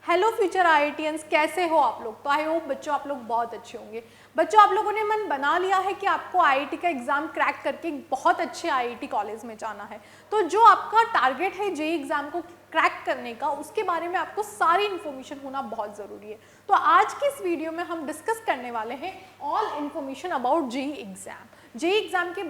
Hello future IITians, कैसे हो आप लोग। तो आई होप बच्चों आप लोग बहुत अच्छे होंगे। बच्चों आप लोगों ने मन बना लिया है कि आपको आईआईटी का एग्जाम क्रैक करके बहुत अच्छे आईआईटी कॉलेज में जाना है। तो जो आपका टारगेट है जेईई एग्जाम को क्रैक करने का, उसके बारे में आपको सारी इन्फॉर्मेशन होना बहुत ज़रूरी है। तो आज की इस वीडियो में हम डिस्कस करने वाले हैं all information about JEE exam. JEE exam के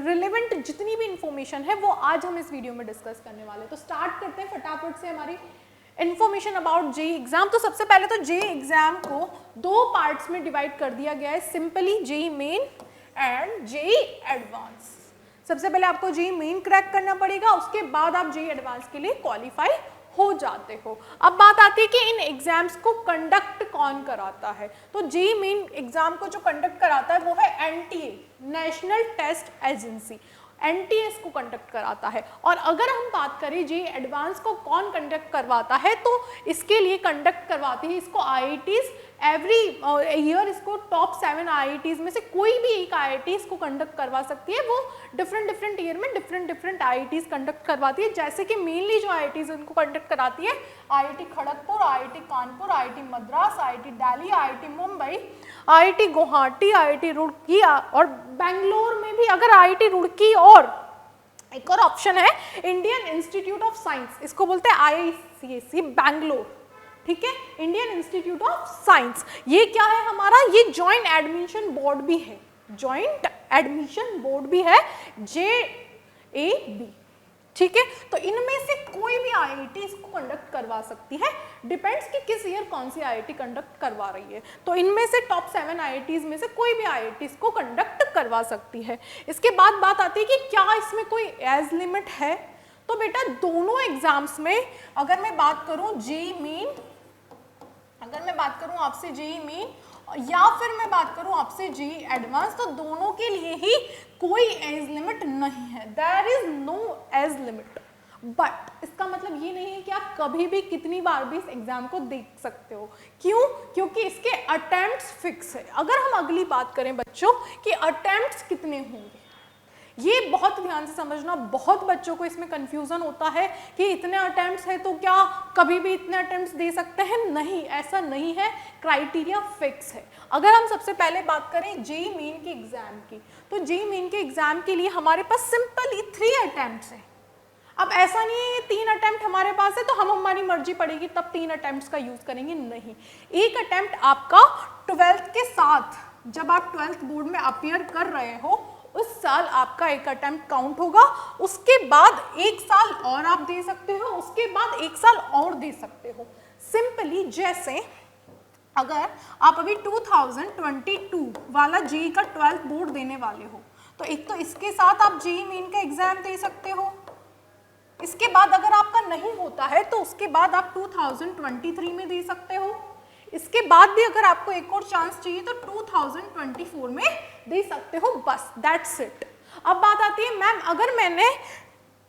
रिलेवेंट जितनी भी इन्फॉर्मेशन है वो आज हम इस वीडियो में डिस्कस करने वाले हैं। तो स्टार्ट करते हैं फटाफट से हमारी इन्फॉर्मेशन अबाउट जेईई एग्जाम। तो सबसे पहले तो जेईई एग्जाम को दो पार्ट्स में डिवाइड कर दिया गया है, simply JEE main and JEE advance. सबसे पहले आपको जेईई मेन क्रैक करना पड़ेगा, उसके बाद आप जेईई एडवांस के लिए क्वालिफाई हो जाते हो। अब बात आती है कि इन एग्जाम्स को कंडक्ट कौन कराता है। तो जेईई मेन एग्जाम को जो कंडक्ट कराता है वो है NTA, national test agency. NTS को कंडक्ट कराता है। और अगर हम बात करें जेईई एडवांस को कौन कंडक्ट करवाता है, तो इसके लिए कंडक्ट करवाती है इसको आईआईटीज एवरी ईयर। इसको टॉप 7 आईआईटीज में से कोई भी एक आईआईटी इसको कंडक्ट करवा सकती है। वो डिफरेंट ईयर में डिफरेंट आईआईटीज कंडक्ट करवाती है। जैसे कि मेनली जो आईआईटीज इनको कंडक्ट कराती है IIT Kharagpur, IIT Kanpur, IIT Madras, IIT Delhi, IIT Mumbai, IIT Guwahati, IIT Roorkee और बेंगलोर में भी अगर आईआईटी रुड़की और एक और ऑप्शन है इंडियन इंस्टीट्यूट ऑफ साइंस, इसको बोलते हैं आईआईसीएसई बेंगलोर। ठीक है, इंडियन इंस्टीट्यूट ऑफ साइंस। ये क्या है हमारा, ये जॉइंट एडमिशन बोर्ड भी है, जॉइंट एडमिशन बोर्ड भी है JAB। ठीक है, तो इनमें से कोई भी आईआईटी इसको कंडक्ट करवा सकती है, डिपेंड्स कि किस ईयर कौन सी आईआईटी कंडक्ट करवा रही है। तो इनमें से टॉप 7 आईआईटीज में से कोई भी आईआईटी इसको कंडक्ट करवा सकती है। इसके बाद बात आती है कि क्या इसमें कोई एज लिमिट है। तो बेटा दोनों एग्जाम्स में अगर मैं बात करूं जेईई मेन, अगर मैं बात करूं आपसे जेईई मेन या फिर मैं बात करूं आपसे जेईई एडवांस, तो दोनों के लिए ही कोई एज लिमिट नहीं है, there is no age limit. But इसका मतलब ये नहीं है कि आप कभी भी कितनी बार भी इस एग्जाम को देख सकते हो। क्यों? क्योंकि इसके अटेम्प्ट्स फिक्स है। अगर हम अगली बात करें बच्चों कि अटेम्प्ट्स कितने होंगे, ये बहुत ध्यान से समझना। बहुत बच्चों को इसमें कंफ्यूजन होता है कि इतने अटेम्प्ट्स है तो क्या कभी भी इतने अटेम्प्ट्स दे सकते हैं। नहीं, ऐसा नहीं है, क्राइटेरिया फिक्स है। अगर हम सबसे पहले बात करें जेईई मेन के एग्जाम की, तो जेईई मेन के एग्जाम के लिए हमारे पास सिंपली 3 अटेम्प्ट्स है। अब ऐसा नहीं है 3 अटेम्प्ट हमारे पास है तो हम हमारी मर्जी पड़ेगी तब 3 अटेम्प्ट्स का यूज करेंगे, नहीं। एक अटेम्प्ट आपका 12th के साथ, जब आप 12th बोर्ड में अपीयर कर रहे हो उस साल आपका एक अटेम्प्ट काउंट होगा। उसके बाद एक साल और आप दे सकते हो, उसके बाद एक साल और दे सकते हो। सिंपली जैसे अगर आप अभी 2022 वाला जेईई का 12th बोर्ड देने वाले हो, तो एक तो इसके साथ आप जेईई मेन का एग्जाम दे सकते हो। इसके बाद अगर आपका नहीं होता है तो उसके बाद आप 2023 में दे सकते हो। इसके बाद भी अगर आपको एक और चांस चाहिए तो 2024 में दे सकते हो, बस दैट्स इट। अब बात आती है मैम अगर मैंने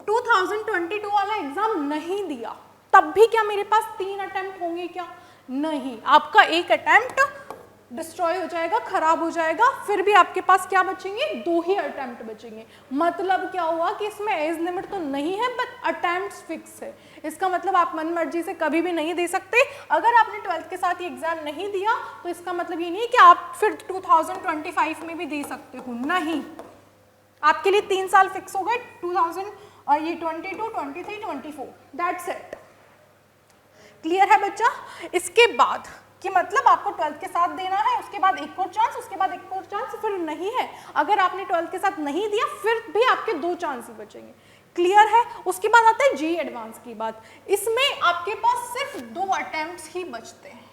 2022 वाला एग्जाम नहीं दिया तब भी क्या मेरे पास 3 अटेम्प्ट होंगे क्या? नहीं, आपका एक अटेम्प्ट डिस्ट्रॉय हो जाएगा, खराब हो जाएगा, फिर भी आपके पास क्या बचेंगे? 2 ही अटेम्प्ट बचेंगे। मतलब क्या हुआ कि इसमें एज लिमिट तो नहीं है बट अटेम्प्ट्स फिक्स है। इसका मतलब आप मन मर्जी से कभी भी नहीं दे सकते। अगर आपने 12th के साथ ये एग्जाम नहीं दिया तो इसका मतलब ये नहीं है कि आप फिर 2025 में भी दे सकते हो, नहीं। आपके लिए 3 साल फिक्स हो गए, 2022, 23, 24, दैट्स इट। क्लियर है बच्चा? इसके बाद कि मतलब आपको 12th के साथ देना है, उसके बाद एक और चांस, उसके बाद एक और चांस, फिर नहीं है। अगर आपने 12th के साथ नहीं दिया फिर भी आपके 2 चांस ही बचेंगे। क्लियर है? उसके बाद आता है जेईई एडवांस की बात। इसमें आपके पास सिर्फ 2 अटेम्प्ट्स ही बचते हैं।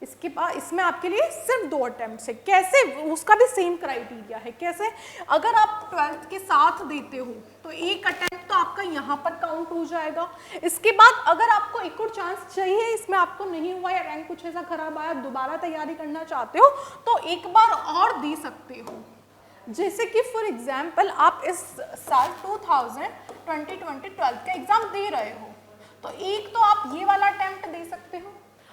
इसके बाद इसमें आपके लिए सिर्फ 2 अटेम्प्ट्स है। कैसे? उसका भी सेम क्राइटेरिया है। कैसे? अगर आप 12th के साथ देते हो तो एक अटेम्प्ट तो आपका यहाँ पर काउंट हो जाएगा। इसके बाद अगर आपको एक और चांस चाहिए, इसमें आपको नहीं हुआ या रैंक कुछ ऐसा खराब आया, दोबारा तैयारी करना चाहते हो तो एक बार और दे सकते हो। जैसे कि फॉर एग्जाम्पल आप इस साल 2020 12th का एग्जाम दे रहे हो तो एक तो आप ये वाला अटेम्प्ट दे सकते हो।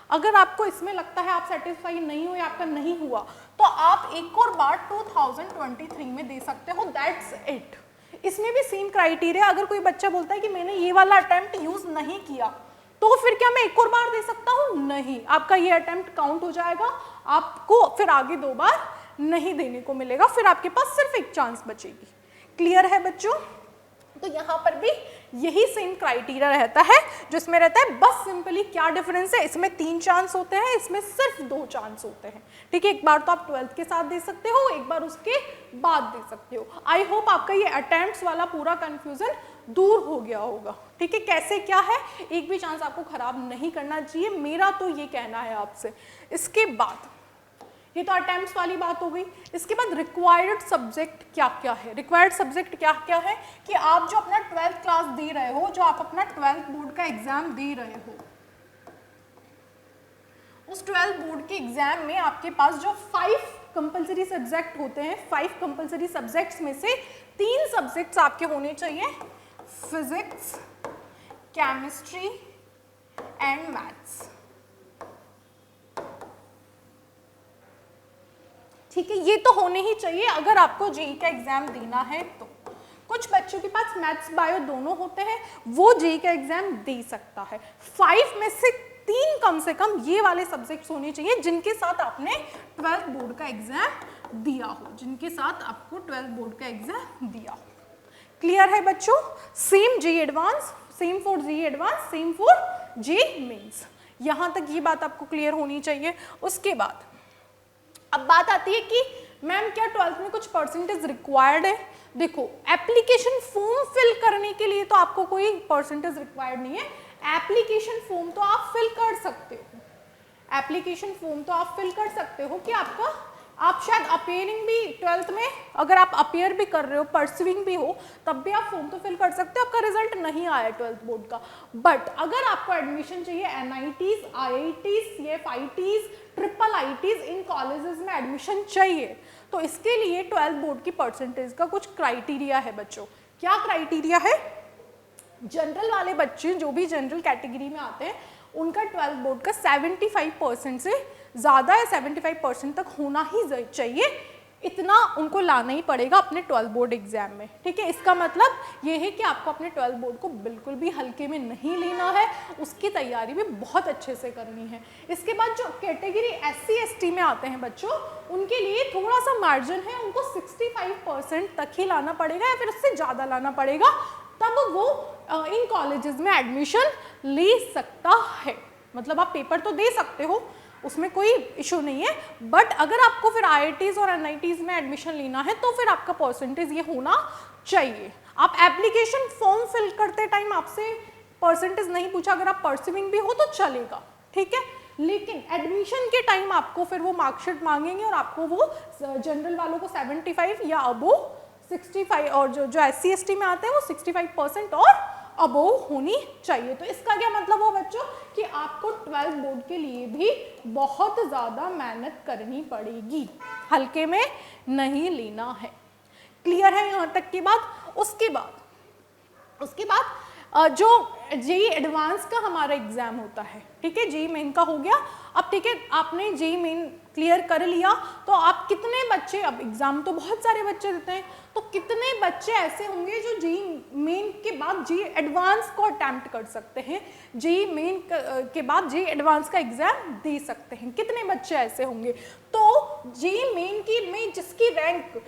अगर आपको इसमें लगता है आप सेटिस्फाई नहीं हो या आपका नहीं हुआ तो आप एक और बार 2023 में दे सकते हो, दैट्स इट। इसमें भी सेम क्राइटेरिया। अगर कोई बच्चा बोलता है कि मैंने ये वाला अटेम्प्ट यूज नहीं किया तो फिर क्या मैं एक और बार दे सकता हूँ? नहीं, आपका ये अटेम्प्ट काउंट हो जाएगा, आपको फिर आगे 2 बार नहीं देने को मिलेगा, फिर आपके पास सिर्फ एक चांस बचेगी। क्लियर है बच्चों? तो यहाँ पर भी यही सेम क्राइटेरिया रहता है जो इसमें रहता है, बस सिंपली क्या डिफरेंस है, इसमें 3 चांस होते हैं, इसमें सिर्फ 2 चांस होते हैं। ठीक है, एक बार तो आप 12th के साथ दे सकते हो, एक बार उसके बाद दे सकते हो। आई होप आपका ये अटेम्प्ट्स वाला पूरा कंफ्यूजन दूर हो गया होगा। ठीक है, कैसे क्या है, एक भी चांस आपको खराब नहीं करना चाहिए, मेरा तो ये कहना है आपसे। इसके बाद ये तो अटेम्प्ट्स वाली बात हो गई। इसके बाद रिक्वायर्ड सब्जेक्ट क्या क्या है। रिक्वायर्ड सब्जेक्ट क्या क्या है कि आप जो अपना 12th क्लास दे रहे हो, जो आप अपना 12th बोर्ड का एग्जाम दे रहे हो, उस 12th बोर्ड के एग्जाम में आपके पास जो 5 कंपलसरी सब्जेक्ट होते हैं, 5 कंपलसरी सब्जेक्ट्स में से 3 सब्जेक्ट्स आपके होने चाहिए, फिजिक्स, केमिस्ट्री एंड मैथ्स। ठीक है, ये तो होने ही चाहिए अगर आपको जेईई का एग्जाम देना है तो। कुछ बच्चों के पास मैथ्स बायो दोनों होते हैं, वो जेईई का एग्जाम दे सकता है। 5 में से 3 कम से कम ये वाले सब्जेक्ट्स होने चाहिए जिनके साथ आपने 12th बोर्ड का एग्जाम दिया हो, जिनके साथ आपको 12th बोर्ड का एग्जाम दिया हो। क्लियर है बच्चों? Same JEE advance, same for JEE advance, same for JEE mains. यहां तक ये बात आपको क्लियर होनी चाहिए। उसके बाद अब बात आती है कि मैम क्या 12th में कुछ परसेंटेज रिक्वायर्ड है। देखो, एप्लीकेशन फॉर्म फिल करने के लिए तो आपको कोई परसेंटेज रिक्वायर्ड नहीं है, एप्लीकेशन फॉर्म तो आप फिल कर सकते हो, एप्लीकेशन फॉर्म तो आप फिल कर सकते हो कि आपका, आप शायद अपेयरिंग भी 12th में, अगर आप अपेयर भी कर रहे हो, परसुइंग भी हो, तब भी आप फॉर्म तो फिल कर सकते हो, आपका रिजल्ट नहीं आया 12th बोर्ड का। बट अगर आपको एडमिशन चाहिए NITs, IITs, CFITs, IIITs, इन कॉलेजेस में एडमिशन चाहिए, तो इसके लिए 12th बोर्ड की परसेंटेज का कुछ क्राइटेरिया है बच्चों। क्या क्राइटेरिया है? जनरल वाले बच्चे, जो भी जनरल कैटेगरी में आते हैं, उनका 12th बोर्ड का 75% से ज़्यादा या 75% तक होना ही चाहिए, इतना उनको लाना ही पड़ेगा अपने 12th बोर्ड एग्जाम में। ठीक है, इसका मतलब ये है कि आपको अपने 12th बोर्ड को बिल्कुल भी हल्के में नहीं लेना है, उसकी तैयारी भी बहुत अच्छे से करनी है। इसके बाद जो कैटेगरी SC ST में आते हैं बच्चों, उनके लिए थोड़ा सा मार्जिन है, उनको 65% तक ही लाना पड़ेगा या फिर उससे ज़्यादा लाना पड़ेगा, तब वो इन कॉलेजेस में एडमिशन ले सकता है। मतलब आप पेपर तो दे सकते हो, उसमें कोई इशू नहीं है, बट अगर आपको फिर IITs और NITs में एडमिशन लेना है तो फिर आपका परसेंटेज ये होना चाहिए। आप एप्लीकेशन फॉर्म फिल करते टाइम आपसे परसेंटेज नहीं पूछा, अगर आप परसिविंग भी हो तो चलेगा, ठीक है, लेकिन एडमिशन के टाइम आपको फिर वो मार्कशीट मांगेंगे और आपको वो जनरल वालों को 75 या अबोव 65, और जो SC ST में आते हैं वो 65% और अबोव होनी चाहिए। तो इसका क्या मतलब हो बच्चों कि आपको 12th बोर्ड के लिए भी बहुत ज़्यादा मेहनत करनी पड़ेगी, हल्के में नहीं लेना है। क्लियर है यहाँ तक की बात? उसके बाद जो जेईई एडवांस का हमारा एग्जाम होता है, ठीक है, जेईई मेन का हो गया। अब ठीक है, आपने जेईई मेन क्लियर कर लिया, तो आप कितने बच्चे, अब एग्जाम तो बहुत सारे बच्चे देते हैं, तो कितने बच्चे ऐसे होंगे जो जेईई मेन के बाद जेईई एडवांस को अटेम्प्ट कर सकते हैं, जेईई मेन के बाद जेईई एडवांस का एग्जाम दे सकते हैं? कितने बच्चे ऐसे होंगे? तो जेईई मेन की में जिसकी रैंक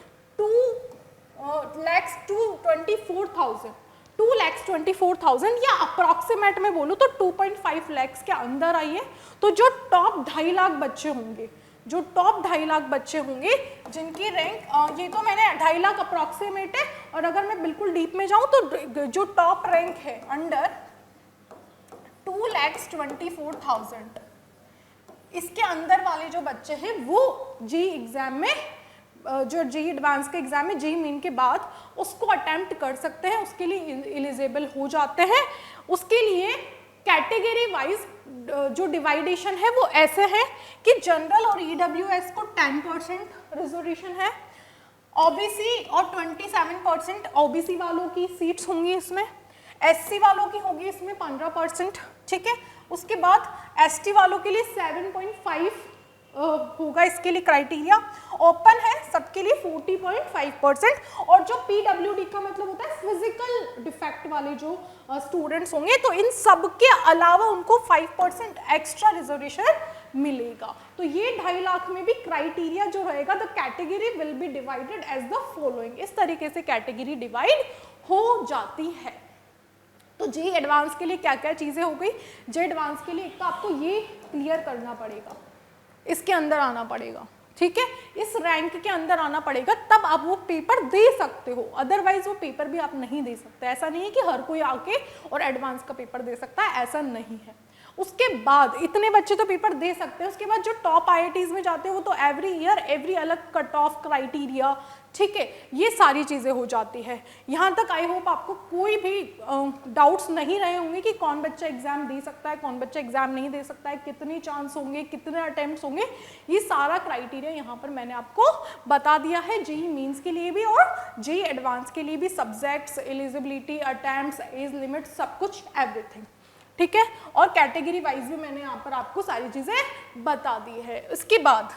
2,24,000 या अप्रॉक्सीमेट में बोलूँ तो 2.5 लाख के अंदर आई है, तो जो टॉप 2.5 लाख बच्चे होंगे, जो टॉप 2.5 लाख बच्चे होंगे जिनकी रैंक, ये तो मैंने 2.5 लाख अप्रॉक्सीमेट है, और अगर मैं बिल्कुल डीप में जाऊँ तो जो टॉप रैंक है अंडर 2,24,000, इसके अंदर वाले जो बच्चे हैं वो जेईई एग्जाम में, जो जेईई एडवांस के एग्जाम में जेईई मेन के बाद उसको अटेम्प्ट कर सकते हैं, उसके लिए एलिजिबल हो जाते हैं। उसके लिए कैटेगरी वाइज जो डिवाइडेशन है वो ऐसे है कि जनरल और EWS को 10% रिजर्वेशन है, OBC और 27% OBC वालों की सीट्स होंगी इसमें, SC वालों की होगी इसमें 15%, ठीक है। उसके बाद ST वालों के लिए 7.5 होगा इसके लिए क्राइटेरिया। ओपन है सबके लिए 40.5%, और जो PWD का मतलब होता है फिजिकल डिफेक्ट वाले जो स्टूडेंट्स होंगे तो इन सब के अलावा उनको 5% एक्स्ट्रा रिजर्वेशन मिलेगा। तो ये 2.5 लाख में भी क्राइटेरिया जो रहेगा, the category will be divided as the following, इस तरीके से कैटेगरी डिवाइड हो जाती है। तो जे एडवांस के लिए क्या क्या चीज़ें हो गई, जे एडवांस के लिए एक तो आपको ये क्लियर करना पड़ेगा, इसके अंदर आना पड़ेगा, ठीक है, इस रैंक के अंदर आना पड़ेगा, तब आप वो पेपर दे सकते हो, अदरवाइज वो पेपर भी आप नहीं दे सकते। ऐसा नहीं है कि हर कोई आके और एडवांस का पेपर दे सकता है, ऐसा नहीं है। उसके बाद इतने बच्चे तो पेपर दे सकते हैं, उसके बाद जो टॉप IITs में जाते हैं वो तो एवरी ईयर एवरी अलग कट ऑफ क्राइटेरिया, ठीक है, ये सारी चीज़ें हो जाती है। यहाँ तक आई होप आपको कोई भी डाउट्स नहीं रहे होंगे कि कौन बच्चा एग्जाम दे सकता है, कौन बच्चा एग्जाम नहीं दे सकता है, कितने चांस होंगे, कितने अटेम्प्ट्स होंगे, ये सारा क्राइटेरिया यहाँ पर मैंने आपको बता दिया है, जेईई मेंस के लिए भी और जेईई एडवांस के लिए भी, subjects, eligibility, attempts, age limit, सब कुछ, एवरीथिंग, ठीक है, और कैटेगरी वाइज भी मैंने यहाँ पर आपको सारी चीज़ें बता दी है। इसके बाद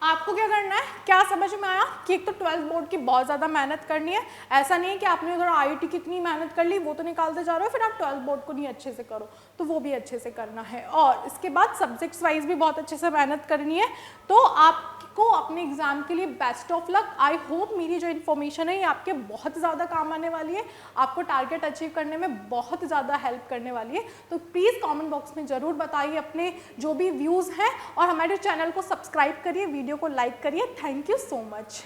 आपको क्या करना है, क्या समझ में आया कि एक तो 12th बोर्ड की बहुत ज़्यादा मेहनत करनी है, ऐसा नहीं है कि आपने अगर IIT की इतनी मेहनत कर ली वो तो निकालते जा रहे हो, फिर आप 12th बोर्ड को नहीं अच्छे से करो, तो वो भी अच्छे से करना है। और इसके बाद सब्जेक्ट्स वाइज भी बहुत अच्छे से मेहनत करनी है। तो आपको अपने एग्जाम के लिए best of luck. I hope मेरी जो इन्फॉर्मेशन है ये आपके बहुत ज़्यादा काम आने वाली है, आपको टारगेट अचीव करने में बहुत ज़्यादा हेल्प करने वाली है। तो प्लीज़ कॉमेंट बॉक्स में ज़रूर बताइए अपने जो भी व्यूज़ हैं, और हमारे चैनल को सब्सक्राइब करिए, वीडियो को लाइक करिए। Thank you so much.